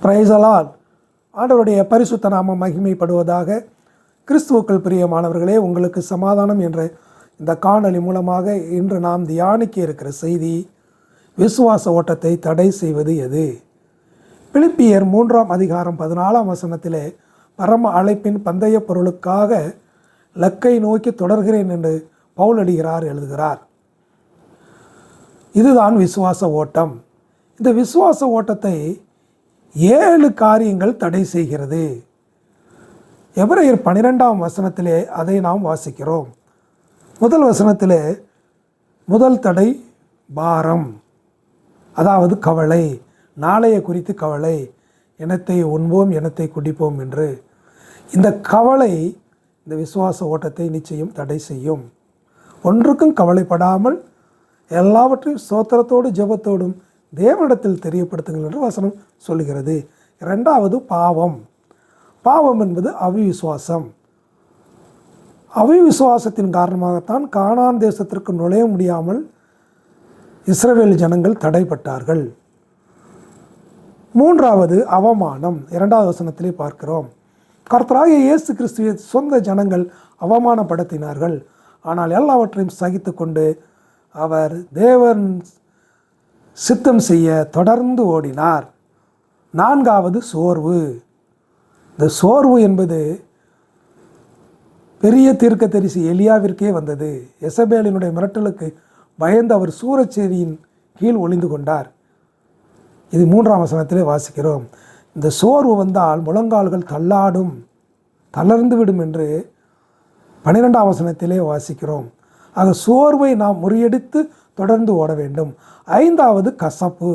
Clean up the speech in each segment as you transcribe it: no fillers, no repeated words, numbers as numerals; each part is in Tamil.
Praise the Lord. ஆண்டவருடைய பரிசுத்த நாமம் மகிமைப்படுவதாக. கிறிஸ்துவுக்குள் பிரியமானவர்களே, உங்களுக்கு சமாதானம் என்ற இந்த காணொளி மூலமாக இன்று நாம் தியானிக்க இருக்கிற செய்தி, விசுவாச ஓட்டத்தை தடை செய்வது எது? பிலிப்பியர் 3:14 பரம அழைப்பின் பந்தய பொருளுக்காக லக்கை நோக்கி தொடர்கிறேன் என்று பவுலடிகளார் எழுதுகிறார். இதுதான் விசுவாச ஓட்டம். இந்த விசுவாச ஓட்டத்தை 7 காரியங்கள் தடை செய்கிறது. எபிரேயர் 12 அதை நாம் வாசிக்கிறோம். முதல் வசனத்திலே முதல் தடை பாரம், அதாவது கவலை, நாளைய குறித்து கவலை, இனத்தை உண்போம் இனத்தை குடிப்போம் என்று. இந்த கவலை இந்த விசுவாச ஓட்டத்தை நிச்சயம் தடை செய்யும். ஒன்றுக்கும் கவலைப்படாமல் எல்லாவற்றையும் ஸ்தோத்திரத்தோடு ஜெபத்தோடும் தேவனிடத்தில் தெரியப்படுத்துங்கள் என்று வசனம் சொல்லுகிறது. இரண்டாவது பாவம். பாவம் என்பது அவிவிசுவாசம். அவிவிசுவாசத்தின் காரணமாகத்தான் கானான் தேசத்திற்கு நுழைய முடியாமல் இஸ்ரவேல் ஜனங்கள் தடைப்பட்டார்கள். மூன்றாவது அவமானம். 2வது வசனத்திலே பார்க்கிறோம். கர்த்தராகிய இயேசு கிறிஸ்துவை சொந்த ஜனங்கள் அவமானப்படுத்தினார்கள். ஆனால் எல்லாவற்றையும் சகித்து கொண்டு அவர் தேவன் சித்தம் செய்ய தொடர்ந்து ஓடினார். 4வது சோர்வு. இந்த சோர்வு என்பது பெரிய தீர்க்கதரிசி எலியாவிற்கே வந்தது. எசபேலினுடைய மிரட்டலுக்கு பயந்து அவர் சூரச்சேரியின் கீழ் ஒளிந்து கொண்டார். இது 3ஆம் வசனத்திலே வாசிக்கிறோம். இந்த சோர்வு வந்தால் முழங்கால்கள் தள்ளாடும், தளர்ந்து விடும் என்று 12ஆம் வசனத்திலே வாசிக்கிறோம். ஆக சோர்வை நாம் முறியடித்து தொடர்ந்து ஓட வேண்டும். 5வது கசப்பு.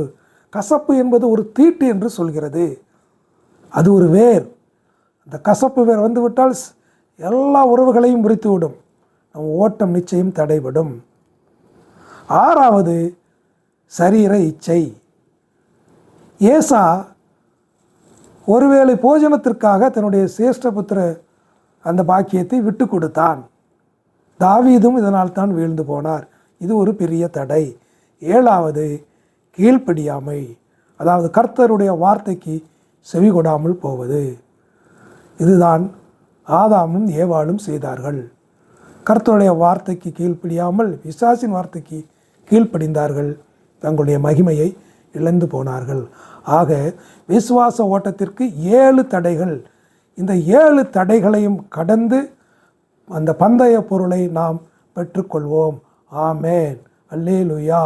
கசப்பு என்பது ஒரு தீட்டு என்று சொல்கிறது. அது ஒரு வேர். அந்த கசப்பு வேர் வந்துவிட்டால் எல்லா உறவுகளையும் முறித்துவிடும். நம் ஓட்டம் நிச்சயம் தடைபடும். 6வது சரீர இச்சை. ஏசா ஒருவேளை போஜனத்திற்காக தன்னுடைய சேஷ்டபுத்திர அந்த பாக்கியத்தை விட்டு கொடுத்தான். தாவீதும் இதனால் தான் வீழ்ந்து போனார். இது ஒரு பெரிய தடை. 7வது கீழ்ப்படியாமை, அதாவது கர்த்தருடைய வார்த்தைக்கு செவி கொடாமல் போவது. இதுதான் ஆதாமும் ஏவாளும் செய்தார்கள். கர்த்தருடைய வார்த்தைக்கு கீழ்ப்படியாமல் பிசாசின் வார்த்தைக்கு கீழ்ப்படிந்தார்கள். தங்களுடைய மகிமையை இழந்து போனார்கள். ஆக விசுவாச ஓட்டத்திற்கு 7 தடைகள். இந்த 7 தடைகளையும் கடந்து அந்த பந்தய பொருளை நாம் பெற்றுக்கொள்வோம். ஆமேன். அல்லேலூயா.